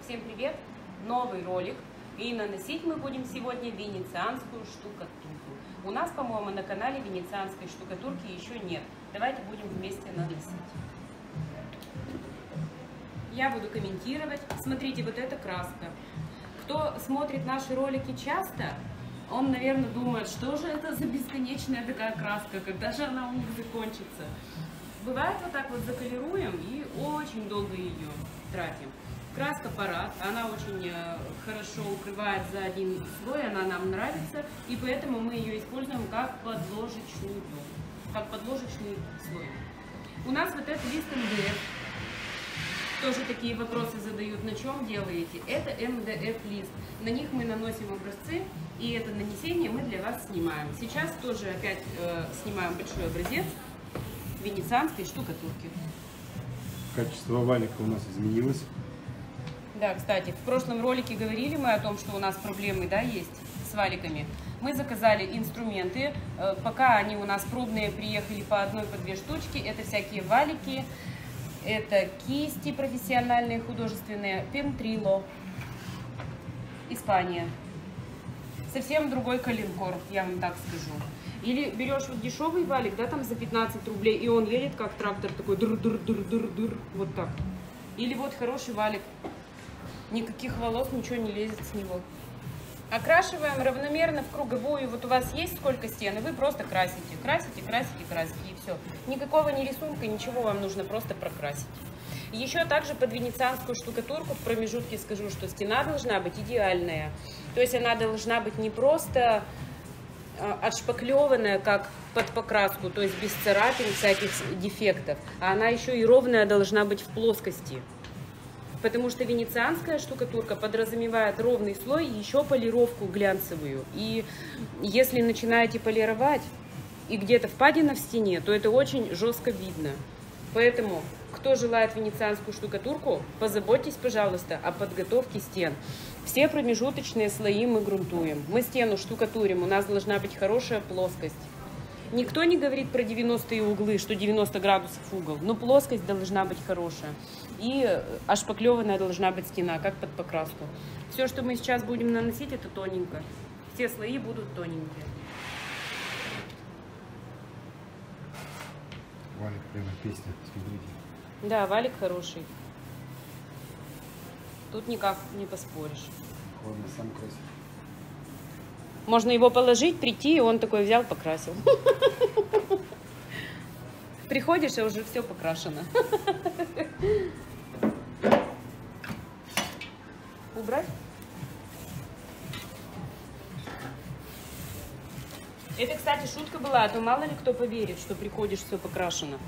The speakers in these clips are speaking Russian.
Всем привет! Новый ролик. И наносить мы будем сегодня венецианскую штукатурку. У нас, по-моему, на канале венецианской штукатурки еще нет. Давайте будем вместе наносить. Я буду комментировать. Смотрите, вот эта краска. Кто смотрит наши ролики часто, он, наверное, думает, что же это за бесконечная такая краска, когда же она у них закончится. Бывает, вот так вот заколируем и очень долго ее тратим. Краска парад, она очень хорошо укрывает за один слой, она нам нравится, и поэтому мы ее используем как подложечный слой. У нас вот этот лист МДФ, тоже такие вопросы задают, на чем делаете? Это МДФ лист, на них мы наносим образцы, и это нанесение мы для вас снимаем. Сейчас тоже опять снимаем большой образец венецианской штукатурки. Качество валика у нас изменилось. Да, кстати, в прошлом ролике говорили мы о том, что у нас проблемы, да, есть с валиками. Мы заказали инструменты, пока они у нас пробные приехали по одной, по две штучки. Это всякие валики, это кисти профессиональные, художественные, Pentrilo, Испания. Совсем другой калинкор, я вам так скажу. Или берешь вот дешевый валик, да, там за 15 рублей, и он едет как трактор такой, дыр-дыр-дыр-дыр-дыр, вот так. Или вот хороший валик. Никаких волос, ничего не лезет с него. Окрашиваем равномерно в круговую. Вот у вас есть сколько стен, и вы просто красите. Красите, красите, красите, и все. Никакого ни рисунка, ничего, вам нужно просто прокрасить. Еще также под венецианскую штукатурку в промежутке скажу, что стена должна быть идеальная. То есть она должна быть не просто отшпаклеванная, как под покраску, то есть без царапин, всяких дефектов, а она еще и ровная должна быть в плоскости. Потому что венецианская штукатурка подразумевает ровный слой и еще полировку глянцевую. И если начинаете полировать и где-то впадина в стене, то это очень жестко видно. Поэтому, кто желает венецианскую штукатурку, позаботьтесь, пожалуйста, о подготовке стен. Все промежуточные слои мы грунтуем. Мы стену штукатурим, у нас должна быть хорошая плоскость. Никто не говорит про 90-е углы, что 90 градусов угол, но плоскость должна быть хорошая. И ошпаклеванная должна быть стена, как под покраску. Все, что мы сейчас будем наносить, это тоненько. Все слои будут тоненькие. Валик прямо песня, смотрите. Да, валик хороший. Тут никак не поспоришь. Ладно, сам красив. Можно его положить, прийти, и он такой взял, покрасил. Приходишь, и уже все покрашено. Убрать? Это, кстати, шутка была, а то мало ли кто поверит, что приходишь, все покрашено.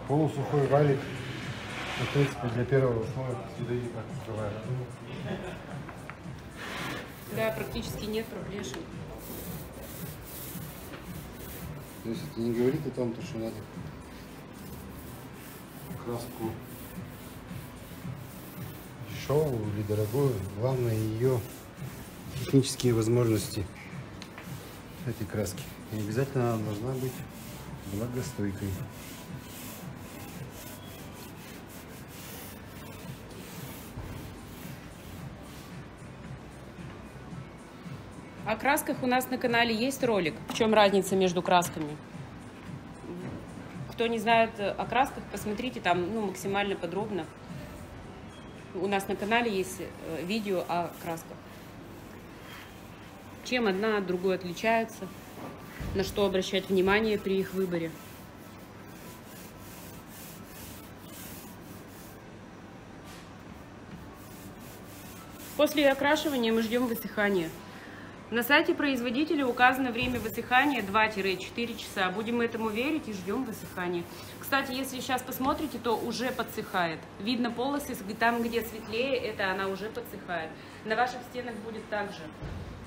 Полусухой валик, в принципе, для первого слоя видите, как открывает. Да, практически нет проблешек. То есть это не говорит о том, что надо краску дешевую или дорогую. Главное ее технические возможности этой краски. И обязательно она должна быть влагостойкой. О красках у нас на канале есть ролик. В чем разница между красками? Кто не знает о красках, посмотрите там максимально подробно. У нас на канале есть видео о красках. Чем одна от другой отличается, на что обращать внимание при их выборе. После окрашивания мы ждем высыхания. На сайте производителя указано время высыхания 2-4 часа. Будем этому верить и ждем высыхания. Кстати, если сейчас посмотрите, то уже подсыхает. Видно полосы, там, где светлее, это она уже подсыхает. На ваших стенах будет так же.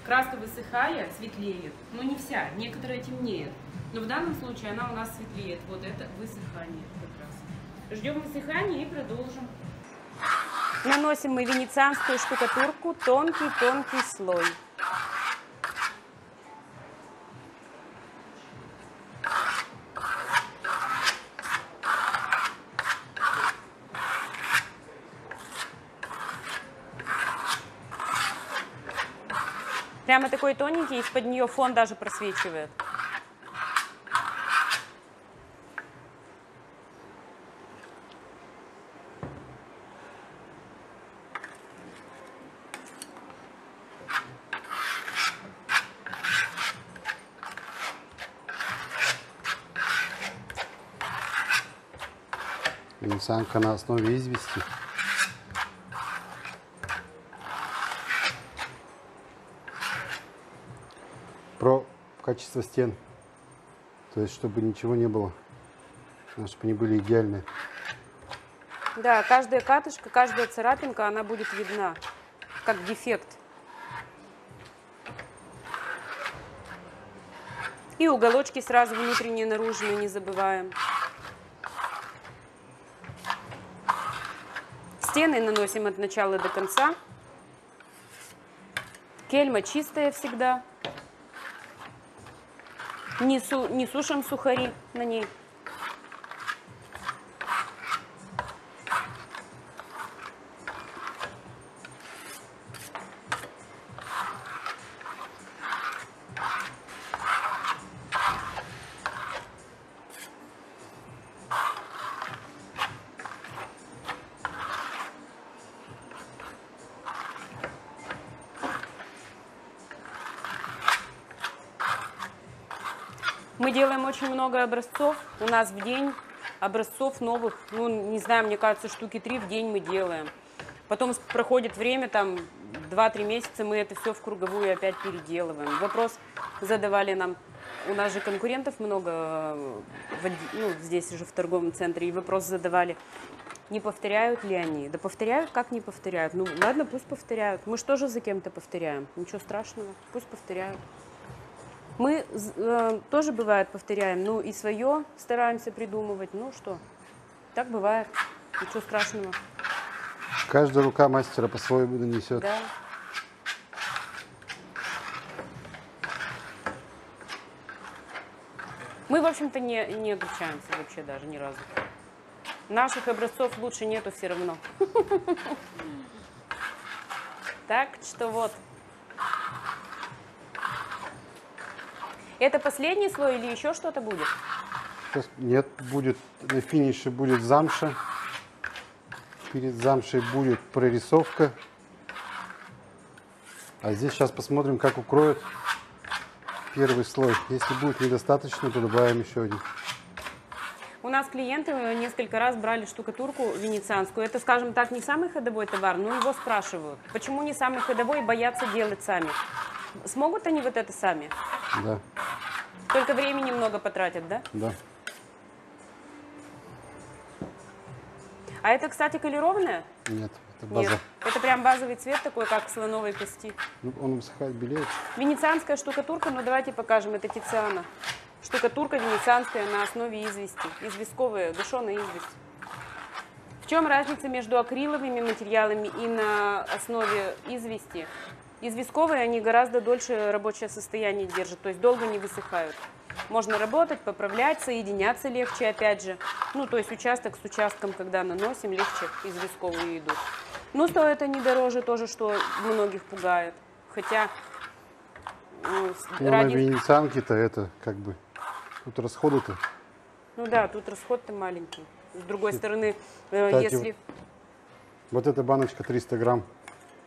Краска, высыхая, светлеет. Но не вся, некоторая темнеет. Но в данном случае она у нас светлеет. Вот это высыхание как раз. Ждем высыхания и продолжим. Наносим мы венецианскую штукатурку, тонкий-тонкий слой. Прямо такой тоненький, из-под нее фон даже просвечивает. Венецианка на основе извести. Про качество стен. То есть, чтобы ничего не было. Чтобы они были идеальные. Да, каждая катышка, каждая царапинка, она будет видна, как дефект. И уголочки сразу внутренние, наружные не забываем. Стены наносим от начала до конца. Кельма чистая всегда. Не сушим сухари на ней. Мы делаем очень много образцов. У нас в день образцов новых, ну, не знаю, мне кажется, штуки 3 в день мы делаем. Потом проходит время, там, 2-3 месяца, мы это все в круговую опять переделываем. Вопрос задавали нам, у нас же конкурентов много, ну, здесь же в торговом центре, и вопрос задавали, не повторяют ли они? Да повторяют, как не повторяют? Ну, ладно, пусть повторяют. Мы же тоже за кем-то повторяем, ничего страшного, пусть повторяют. Мы тоже, бывает, повторяем, ну и свое стараемся придумывать, ну что, так бывает, ничего страшного. Каждая рука мастера по-своему нанесет. Да. Мы, в общем-то, не огорчаемся вообще даже ни разу. Наших образцов лучше нету все равно. Так что вот. Это последний слой или еще что-то будет? Сейчас нет, будет на финише будет замша. Перед замшей будет прорисовка. А здесь сейчас посмотрим, как укроют первый слой. Если будет недостаточно, то добавим еще один. У нас клиенты несколько раз брали штукатурку венецианскую. Это, скажем так, не самый ходовой товар, но его спрашивают. Почему не самый ходовой, боятся делать сами? Смогут они вот это сами? Да. Только времени много потратят, да? Да. А это, кстати, колерованное? Нет, это база. Нет. Это прям базовый цвет такой, как слоновой кости. Ну, он высыхает, белеет. Венецианская штукатурка, ну давайте покажем, это Тициана. Штукатурка венецианская на основе извести. Известковая, душеная известь. В чем разница между акриловыми материалами и на основе извести? Известковые, они гораздо дольше рабочее состояние держат, то есть долго не высыхают. Можно работать, поправлять, соединяться легче, опять же. Ну, то есть участок с участком, когда наносим, легче известковые идут. Ну, стоит они дороже тоже, что многих пугает. Хотя Ну, ради... на венецианке-то это как бы... Тут расходы-то. Ну да, тут расход-то маленький. С другой стороны, Кстати, если... Вот эта баночка 300 грамм.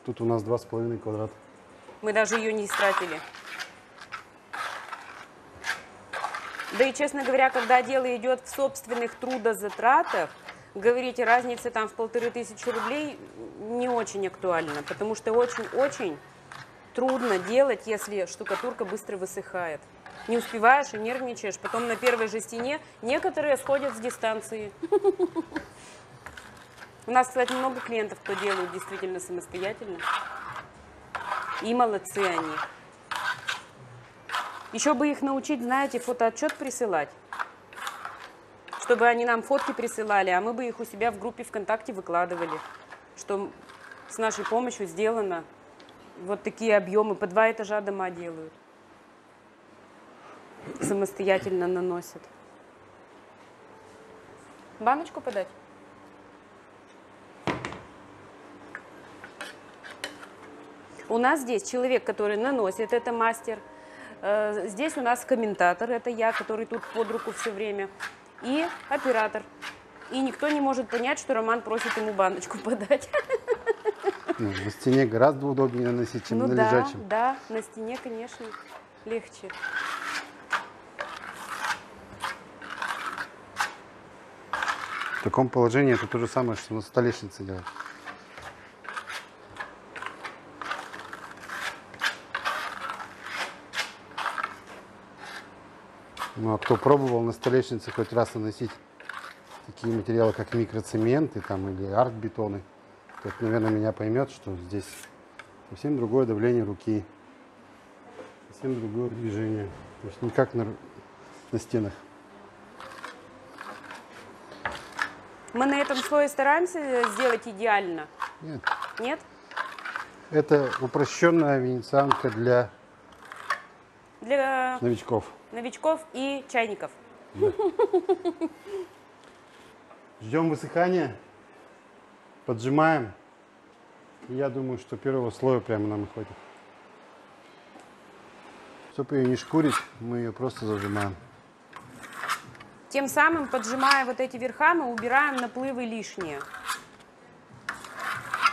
Тут у нас 2,5 квадрата. Мы даже ее не истратили. Да и, честно говоря, когда дело идет в собственных трудозатратах, говорите, разница там в 1500 рублей не очень актуальна, потому что очень-очень трудно делать, если штукатурка быстро высыхает. Не успеваешь и нервничаешь, потом на первой же стене некоторые сходят с дистанции. У нас, кстати, много клиентов, кто делают действительно самостоятельно. И молодцы они. Еще бы их научить, знаете, фотоотчет присылать. Чтобы они нам фотки присылали, а мы бы их у себя в группе ВКонтакте выкладывали. Что с нашей помощью сделано. Вот такие объемы. По 2 этажа дома делают. Самостоятельно наносят. Баночку подать? У нас здесь человек, который наносит, это мастер. Здесь у нас комментатор, это я, который тут под руку все время. И оператор. И никто не может понять, что Роман просит ему баночку подать. Ну, на стене гораздо удобнее наносить, чем Ну на да, лежачем. да, на стене, конечно, легче. В таком положении это то же самое, что на столешнице делать. Ну а кто пробовал на столешнице хоть раз наносить такие материалы, как микроцементы там, или арт-бетоны, тот, наверное, меня поймет, что здесь совсем другое давление руки, совсем другое движение. То есть не как на стенах. Мы на этом слое стараемся сделать идеально. Нет. Нет? Это упрощенная венецианка для Для новичков. новичков и чайников. Да. Ждем высыхания, поджимаем. И я думаю, что первого слоя прямо нам и хватит. Чтобы ее не шкурить, мы ее просто зажимаем. Тем самым, поджимая вот эти верха, мы убираем наплывы лишние.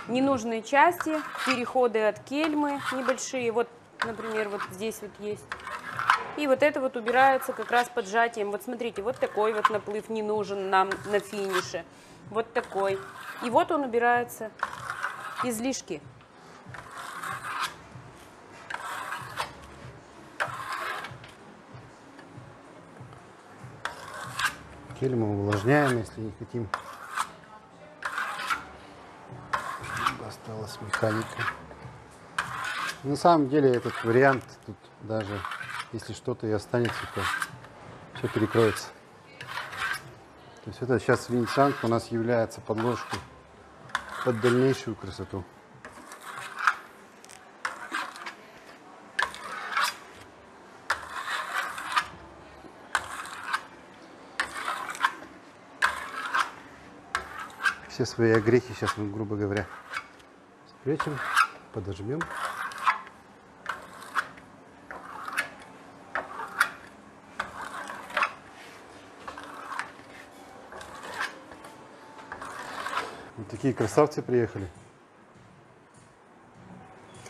Ненужные части, переходы от кельмы небольшие. Вот, например, вот здесь вот есть. И вот это вот убирается как раз поджатием. Вот смотрите, вот такой вот наплыв не нужен нам на финише. Вот такой. И вот он убирается. Излишки. Кельму увлажняем, если не хотим. Осталась механика. На самом деле этот вариант, тут даже если что-то и останется, то все перекроется. То есть это сейчас венецианка у нас является подложкой под дальнейшую красоту. Все свои огрехи сейчас мы, грубо говоря, спрячем, подожмем. Вот такие красавцы приехали.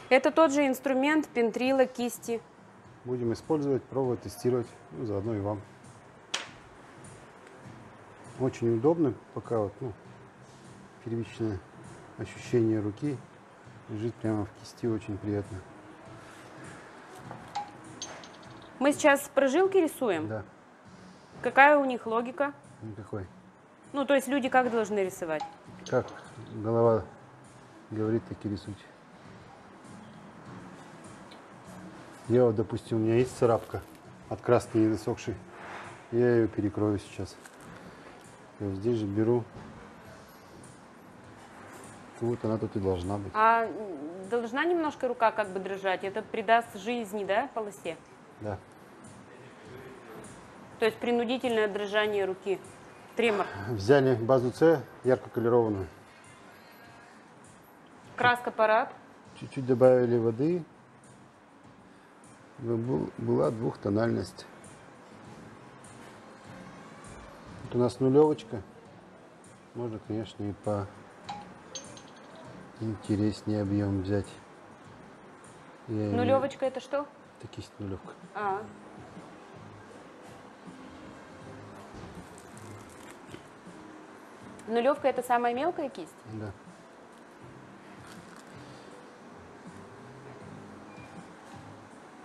Это тот же инструмент, пентрила, кисти. Будем использовать, пробовать, тестировать, ну, заодно и вам. Очень удобно, пока вот, ну, первичное ощущение руки лежит прямо в кисти, очень приятно. Мы сейчас прожилки рисуем. Да, Какая у них логика? никакой. Ну, то есть люди как должны рисовать? Как голова говорит, так и рисуйте. Я вот, допустим, у меня есть царапка от краски недосохшей. Я ее перекрою сейчас. Я вот здесь же беру. Вот она тут и должна быть. А должна немножко рука как бы дрожать? Это придаст жизни, да, полосе? Да. То есть принудительное дрожание руки. Тремор. Взяли базу С, ярко-колерованную. Краска парад. Чуть-чуть добавили воды. Была двухтональность. Вот у нас нулевочка. Можно, конечно, и по интереснее объем взять. Нулевочка это что? Это кисть нулевка. А. Нулевка это самая мелкая кисть? Да.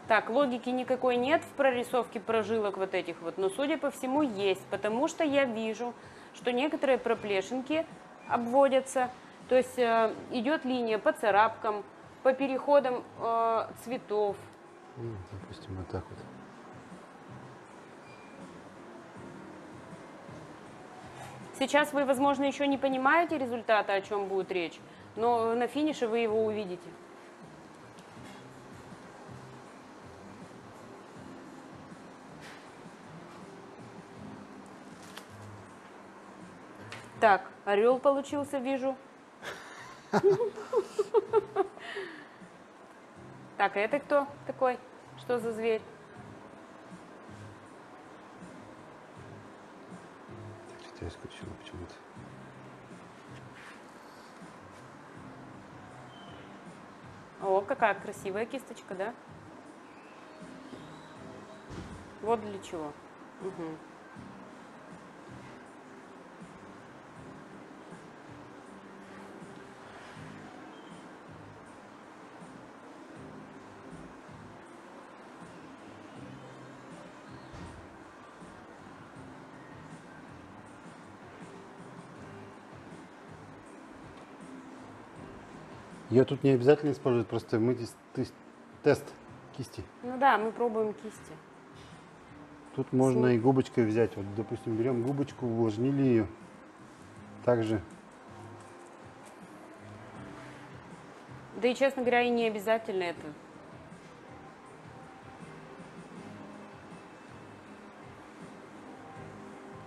Так, логики никакой нет в прорисовке прожилок вот этих вот, но, судя по всему, есть, потому что я вижу, что некоторые проплешинки обводятся, то есть идет линия по царапкам, по переходам цветов. Ну, допустим, вот так вот. Сейчас вы, возможно, еще не понимаете результата, о чем будет речь, но на финише вы его увидите. Так, орел получился, вижу. Так, а это кто такой? Что за зверь? Что-то я скучил почему-то. О, какая красивая кисточка, да? Вот для чего. Угу. Ее тут не обязательно использовать, просто мы тест кисти. Ну да, мы пробуем кисти. Тут можно и губочкой взять. Вот, допустим, берем губочку, увлажнили ее. Также. Да и, честно говоря, и не обязательно это.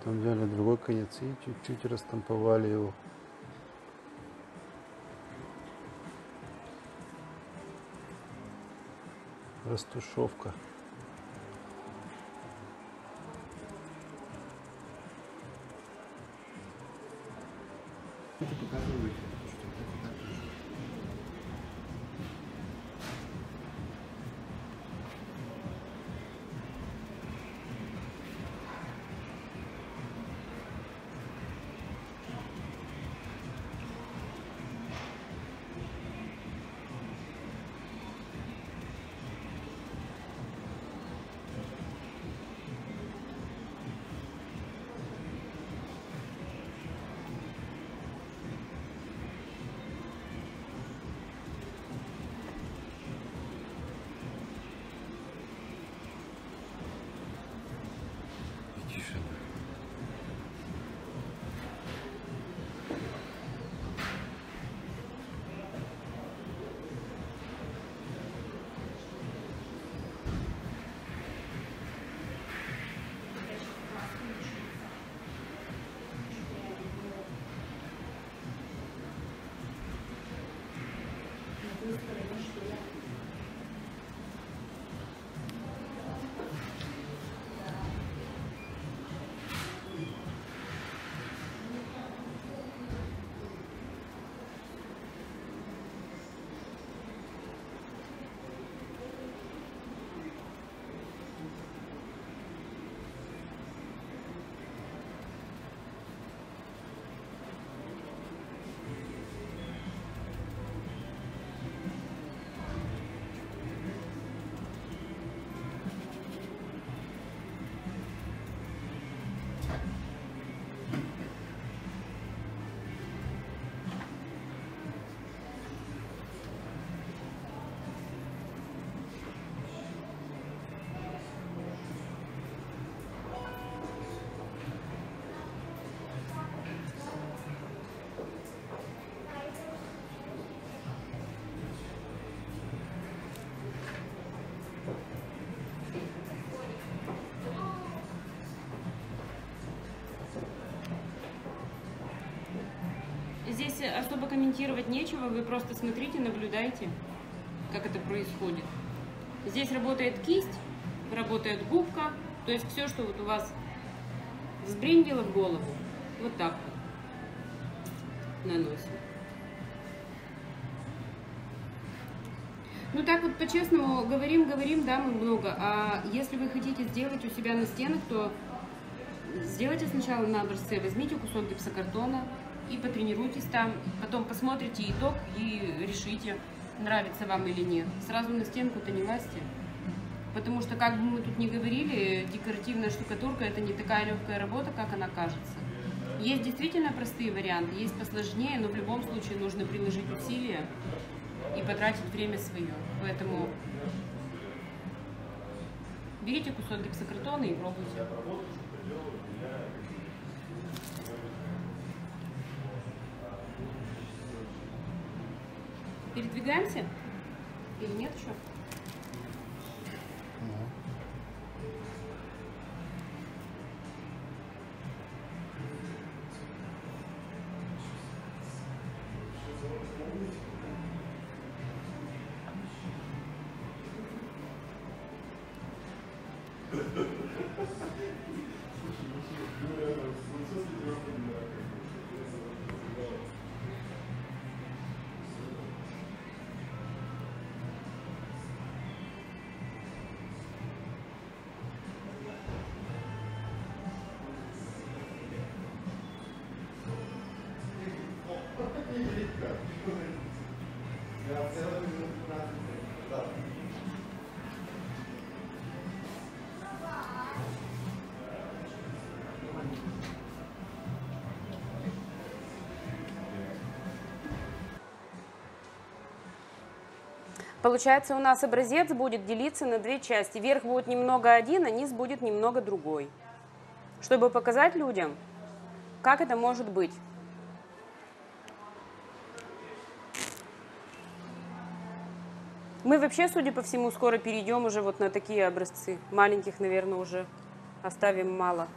Там взяли другой конец и чуть-чуть растамповали его. Растушевка. Это показывает, что это так же. Здесь особо комментировать нечего, вы просто смотрите, наблюдайте, как это происходит. Здесь работает кисть, работает губка, то есть все, что вот у вас взбрендило в голову, вот так вот наносим. Ну так вот по-честному говорим, да, мы много, а если вы хотите сделать у себя на стенах, то сделайте сначала на образце, возьмите кусок гипсокартона и потренируйтесь там, потом посмотрите итог и решите, нравится вам или нет. Сразу на стенку-то не лазьте, потому что, как бы мы тут ни говорили, декоративная штукатурка — это не такая легкая работа, как она кажется. Есть действительно простые варианты, есть посложнее, но в любом случае нужно приложить усилия и потратить время свое. Поэтому берите кусок гипсокартона и пробуйте. Передвигаемся? Или нет еще? Получается, у нас образец будет делиться на две части. Верх будет немного один, а низ будет немного другой. Чтобы показать людям, как это может быть. Мы вообще, судя по всему, скоро перейдем уже вот на такие образцы. Маленьких, наверное, уже оставим мало.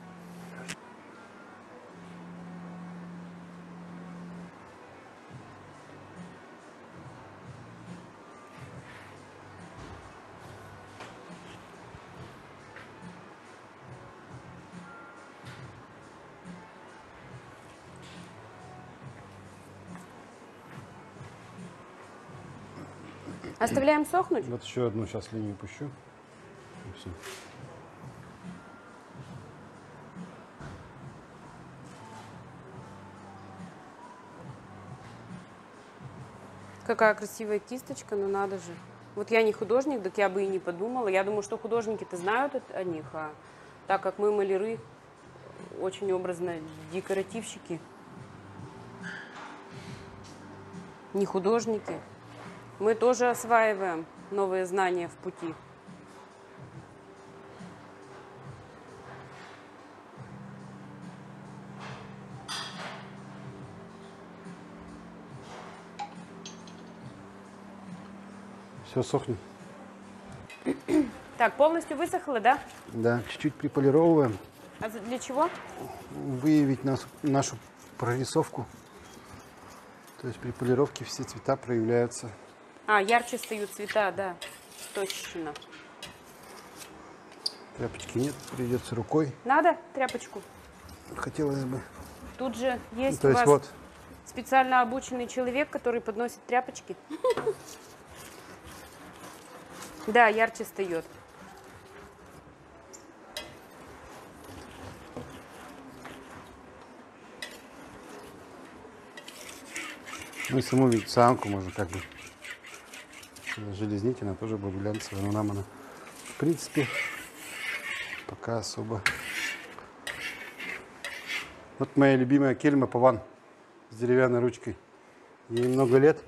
Оставляем сохнуть? Вот еще одну сейчас линию пущу. И все. Какая красивая кисточка, но надо же. Вот я не художник, так я бы и не подумала. Я думаю, что художники-то знают о них, а так как мы маляры, очень образно декоративщики, не художники. Мы тоже осваиваем новые знания в пути. Все сохнет. Так, полностью высохло, да? Да, чуть-чуть приполировываем. А для чего? Выявить нашу прорисовку. То есть при полировке все цвета проявляются. А, ярче встают цвета, да. Точно. Тряпочки нет, придется рукой. Надо тряпочку? Хотелось бы. Тут же есть То у есть вас вот. специально обученный человек, который подносит тряпочки. Да, ярче встает. Ну и саму венецианку можно как бы железнить, она тоже будет глянцевая, но нам она, в принципе, пока особо. Вот моя любимая кельма Паван с деревянной ручкой. Ей много лет.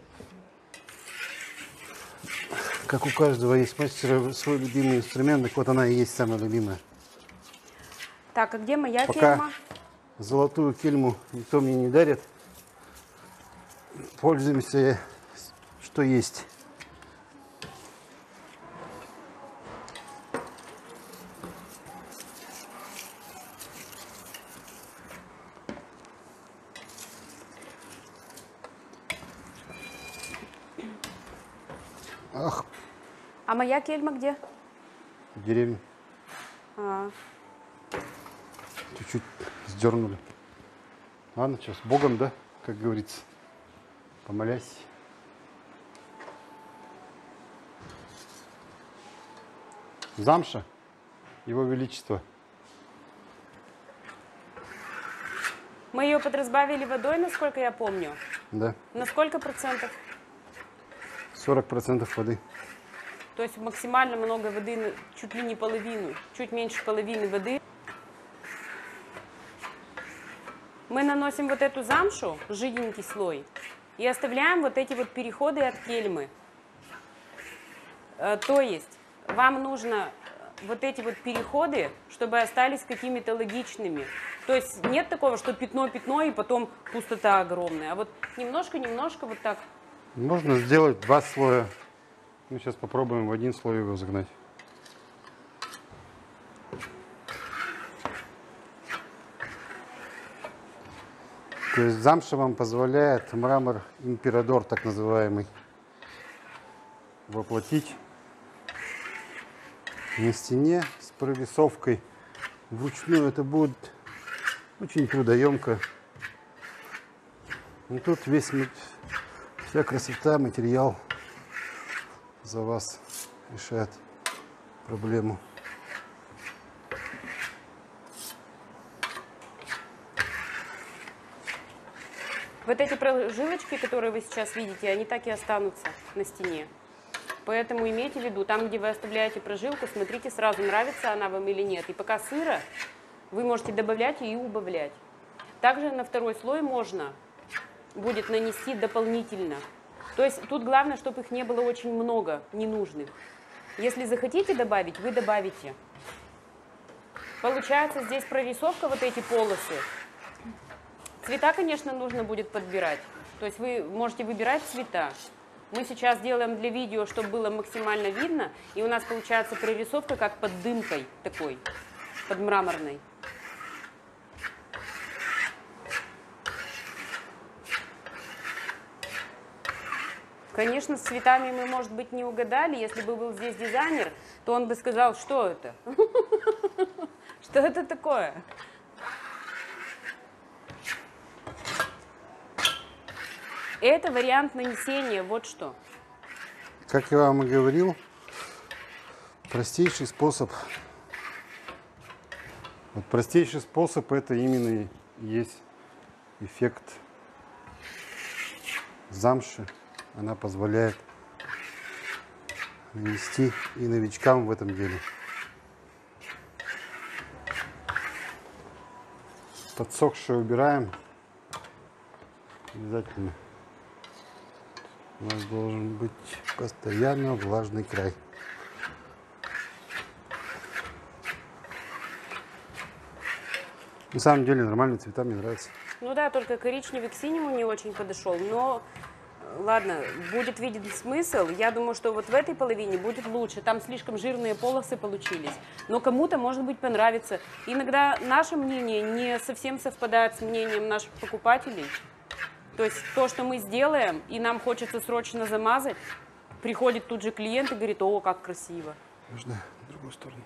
Как у каждого есть мастера свой любимый инструмент, так вот она и есть самая любимая. Так, а где моя Пока кельма? золотую кельму никто мне не дарит. Пользуемся, что есть. Ах, А моя кельма где? в деревне. А, Чуть-чуть сдернули. Ладно, что, с Богом, да, как говорится. Помолясь. Замша, Его Величество. мы ее подразбавили водой, насколько я помню. Да, На сколько процентов? 40% воды. То есть максимально много воды, чуть ли не половину, чуть меньше половины воды. Мы наносим вот эту замшу, жиденький слой, и оставляем вот эти вот переходы от кельмы. То есть вам нужно вот эти вот переходы, чтобы остались какими-то логичными. То есть нет такого, что пятно-пятно и потом пустота огромная. А вот немножко-немножко вот так. Можно сделать 2 слоя. Мы сейчас попробуем в 1 слой его загнать. То есть замша вам позволяет мрамор имперадор, так называемый, воплотить на стене с прорисовкой. Вручную это будет очень трудоемко. И тут вся красота, материал за вас решает проблему. Вот эти прожилочки, которые вы сейчас видите, они так и останутся на стене. Поэтому имейте в виду, там, где вы оставляете прожилку, смотрите сразу, нравится она вам или нет. И пока сыро, Вы можете добавлять и убавлять. Также на второй слой можно будет нанести дополнительно. То есть тут главное, чтобы их не было очень много ненужных. Если захотите добавить, вы добавите. Получается здесь прорисовка, вот эти полосы. Цвета, конечно, нужно будет подбирать. То есть вы можете выбирать цвета. Мы сейчас делаем для видео, чтобы было максимально видно. И у нас получается прорисовка как под дымкой такой, под мраморной. Конечно, с цветами мы, может быть, не угадали. Если бы был здесь дизайнер, то он бы сказал, что это? Что это такое? Это вариант нанесения, вот что. Как я вам и говорил, простейший способ. Вот простейший способ — это именно и есть эффект замши. Она позволяет нанести и новичкам в этом деле. Подсохшее убираем обязательно. У нас должен быть постоянно влажный край. На самом деле нормальные цвета мне нравятся. Ну да, только коричневый к синему не очень подошел, но ладно, будет виден смысл. Я думаю, что вот в этой половине будет лучше. Там слишком жирные полосы получились. Но кому-то, может быть, понравится. Иногда наше мнение не совсем совпадает с мнением наших покупателей. То есть то, что мы сделаем, и нам хочется срочно замазать, приходит тут же клиент и говорит: о, как красиво. Можно в другую сторону.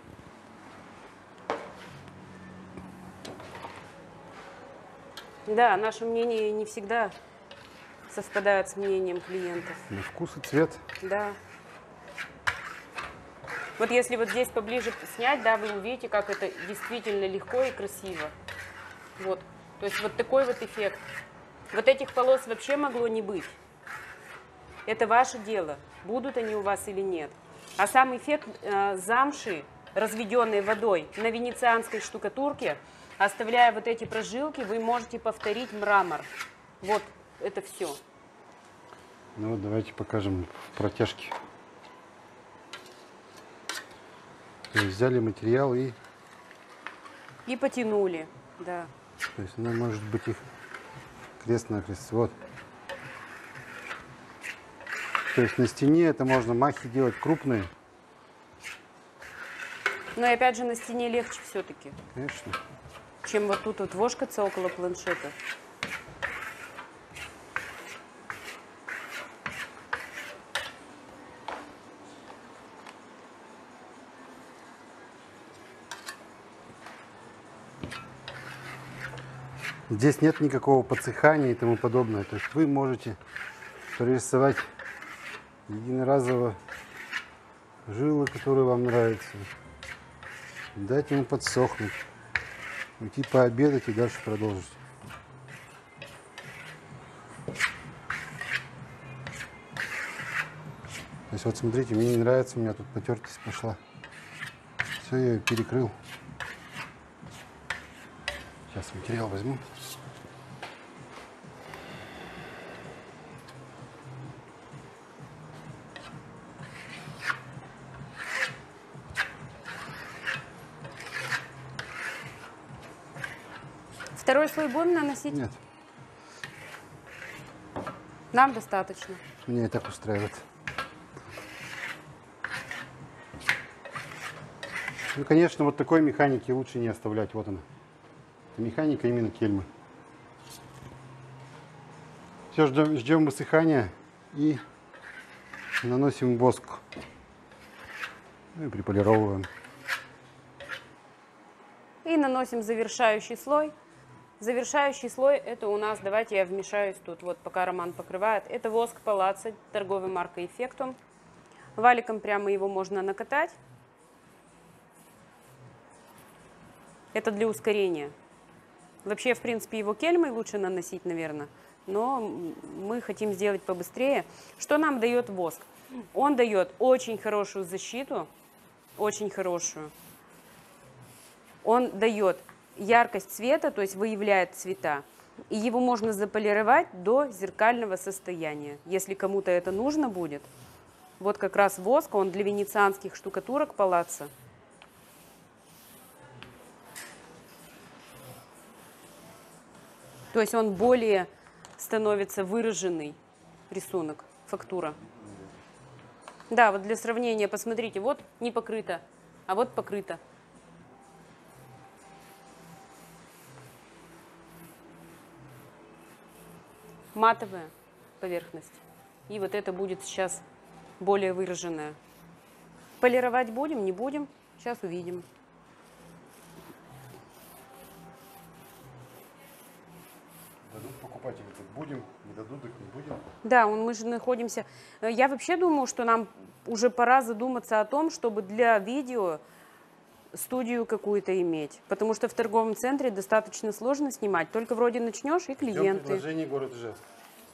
Да, наше мнение не всегда совпадает с мнением клиентов. На вкус и цвет. Да. Вот если вот здесь поближе снять, да, вы увидите, как это действительно легко и красиво. Вот. То есть вот такой вот эффект. Вот этих полос вообще могло не быть. Это ваше дело, будут они у вас или нет. А сам эффект замши, разведенной водой на венецианской штукатурке, оставляя вот эти прожилки, вы можете повторить мрамор. Вот это все. Ну вот давайте покажем в протяжке. То есть взяли материал и потянули, да. То есть она может быть их крест-накрест. Вот. То есть на стене это можно махи делать крупные. Но и опять же на стене легче все-таки. Конечно. Чем вот тут вот вошкаться около планшета. Здесь нет никакого подсыхания и тому подобное. То есть вы можете прорисовать единоразово жилы, которые вам нравятся, дать ему подсохнуть, уйти пообедать и дальше продолжить. То есть вот смотрите, мне не нравится, у меня тут потертость пошла. Все, я ее перекрыл. Сейчас материал возьму. Второй слой будем наносить? Нет, Нам достаточно. меня и так устраивает. Ну, конечно, вот такой механики лучше не оставлять. Вот она. Механика именно кельмы. Все, ждем высыхания и наносим воск. Ну и приполировываем. И наносим завершающий слой. Завершающий слой это у нас, давайте я вмешаюсь тут, вот пока Роман покрывает. Это воск Палаццо торговой маркой Effectum. Валиком прямо его можно накатать. Это для ускорения. Вообще, в принципе, его кельмой лучше наносить, наверное. Но мы хотим сделать побыстрее. Что нам дает воск? Он дает очень хорошую защиту. Очень хорошую. Он дает яркость цвета, то есть выявляет цвета. И его можно заполировать до зеркального состояния, если кому-то это нужно будет. Вот как раз воск, он для венецианских штукатурок палаццо. То есть он более становится выраженный рисунок, фактура. Да, вот для сравнения, посмотрите, вот не покрыто, а вот покрыто. Матовая поверхность. И вот это будет сейчас более выраженная. Полировать будем, не будем? Сейчас увидим. Дадут покупатели, так будем, не дадут, так не будем. Да, мы же находимся... Я вообще думаю, что нам уже пора задуматься о том, чтобы для видео студию какую-то иметь. Потому что в торговом центре достаточно сложно снимать. Только вроде начнешь, и клиенты. Предложение город Ижевск.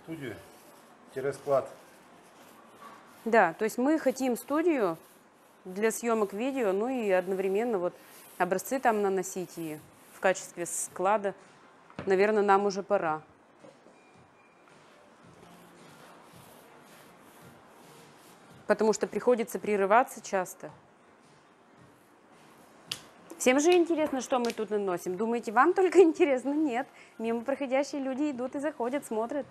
Студию-склад. Да, то есть мы хотим студию для съемок видео, ну и одновременно вот образцы там наносить и в качестве склада. Наверное, нам уже пора. Потому что приходится прерываться часто. Всем же интересно, что мы тут наносим. Думаете, вам только интересно? Нет. Мимо проходящие люди идут и заходят, смотрят.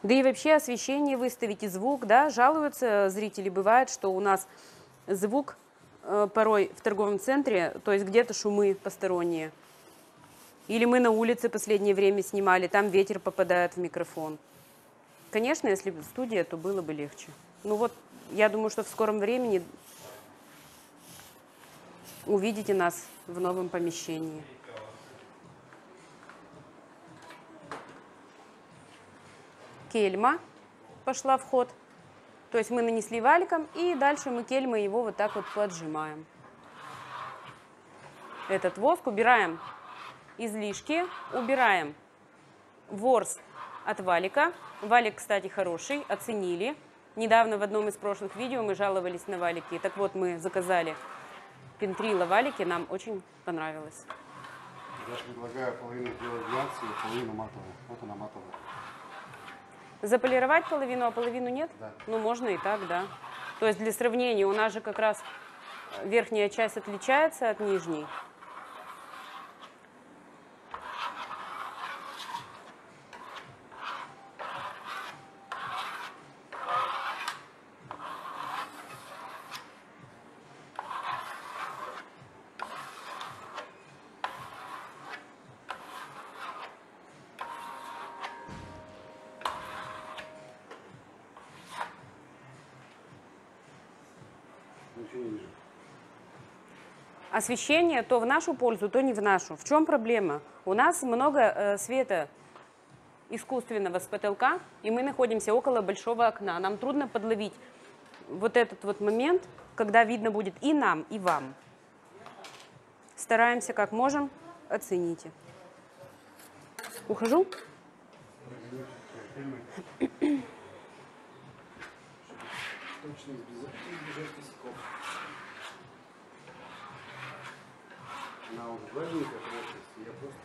Да и вообще освещение выставить и звук, да, жалуются зрители, бывает, что у нас звук порой в торговом центре, то есть где-то шумы посторонние. Или мы на улице последнее время снимали, там ветер попадает в микрофон. Конечно, если бы студия, то было бы легче. Ну вот, я думаю, что в скором времени увидите нас в новом помещении. Кельма пошла в ход. То есть мы нанесли валиком, и дальше мы кельмой его вот так вот поджимаем. Этот воск убираем излишки, убираем ворс от валика. Валик, кстати, хороший, оценили. Недавно в одном из прошлых видео мы жаловались на валики. Так вот, мы заказали Пентрила валики, нам очень понравилось. Я предлагаю половину сделать глянцевую, половину матовую. Вот она матовая. Заполировать половину, а половину нет? Да. Ну, можно и так, да. То есть для сравнения у нас же как раз верхняя часть отличается от нижней. Ничего не вижу. Освещение то в нашу пользу, то не в нашу. В чем проблема? У нас много света искусственного с потолка, и мы находимся около большого окна. Нам трудно подловить вот этот вот момент, когда видно будет и нам, и вам. Стараемся как можем, оцените. Ухожу? Точно избежать косяков. Она уже гладенькая, я просто...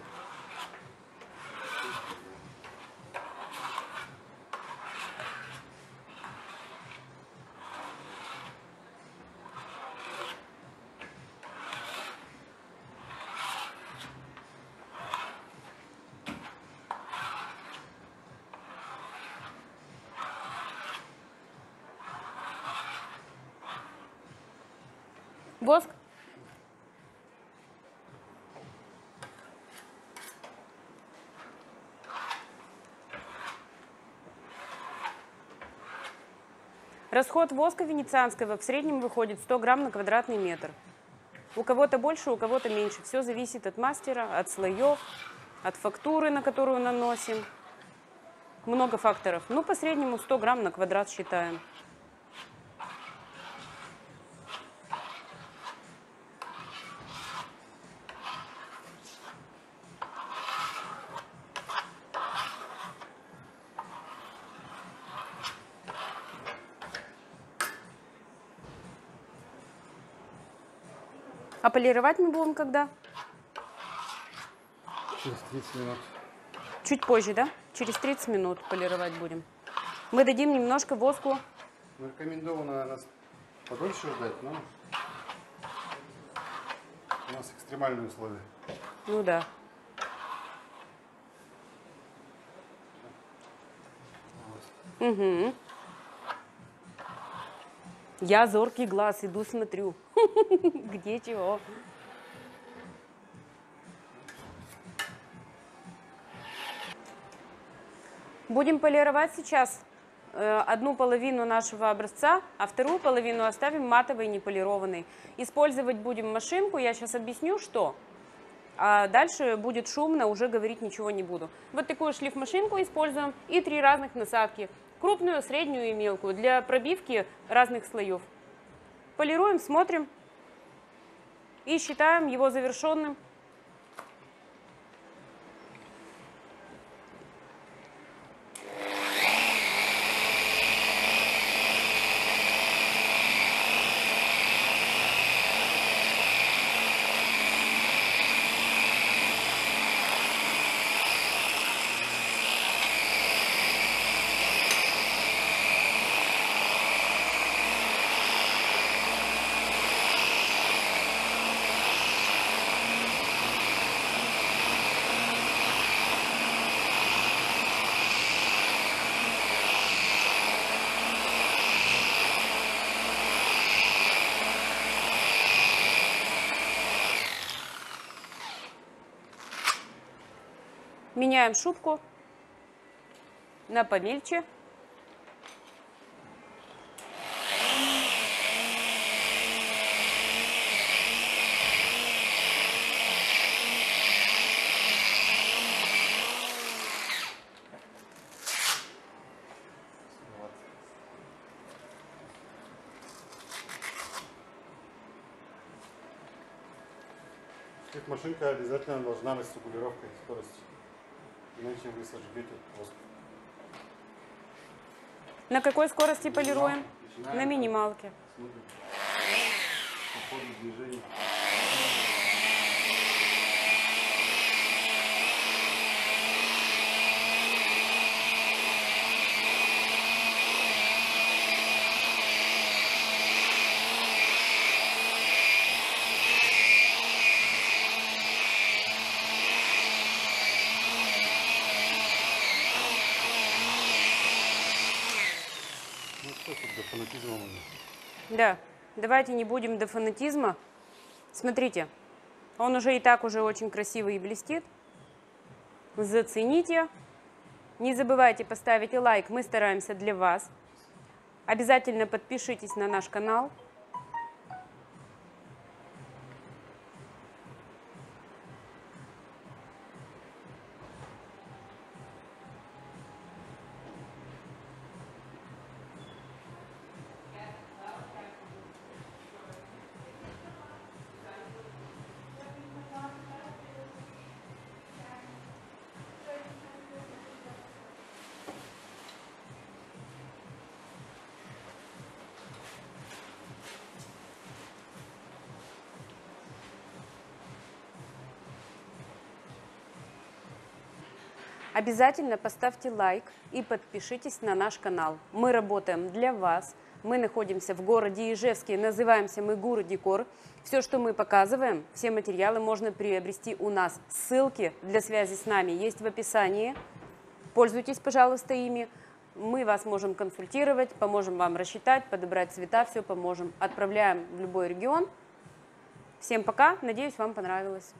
Воск? Расход воска венецианского в среднем выходит 100 грамм на квадратный метр. У кого-то больше, у кого-то меньше. Все зависит от мастера, от слоев, от фактуры, на которую наносим. Много факторов. Ну, по среднему 100 грамм на квадрат считаем. А полировать мы будем когда? Через 30 минут. Чуть позже, да? Через 30 минут полировать будем. Мы дадим немножко воску. Ну, рекомендовано, наверное, подольше ждать, но у нас экстремальные условия. Ну да. Угу. Я зоркий глаз, иду смотрю. Где чего. Будем полировать сейчас одну половину нашего образца, а вторую половину оставим матовой, неполированной. Использовать будем машинку, я сейчас объясню, что. А дальше будет шумно, уже говорить ничего не буду. Вот такую шлифмашинку используем и 3 разных насадки. Крупную, среднюю и мелкую, для пробивки разных слоев. Полируем, смотрим и считаем его завершенным. Меняем шубку на помельче. Машинка обязательно должна быть с регулировкой скорости, иначе вы сожгете воск. На какой скорости полируем? На минималке. Смотрим по ходу движения. До фанатизма можно. Да, давайте не будем до фанатизма. Смотрите, он уже и так уже очень красивый и блестит. Зацените. Не забывайте поставить лайк, мы стараемся для вас. Обязательно подпишитесь на наш канал. Обязательно поставьте лайк и подпишитесь на наш канал. Мы работаем для вас. Мы находимся в городе Ижевске, называемся мы Гуру Декор. Все, что мы показываем, все материалы можно приобрести у нас. Ссылки для связи с нами есть в описании. Пользуйтесь, пожалуйста, ими. Мы вас можем консультировать, поможем вам рассчитать, подобрать цвета, все поможем. Отправляем в любой регион. Всем пока, надеюсь, вам понравилось.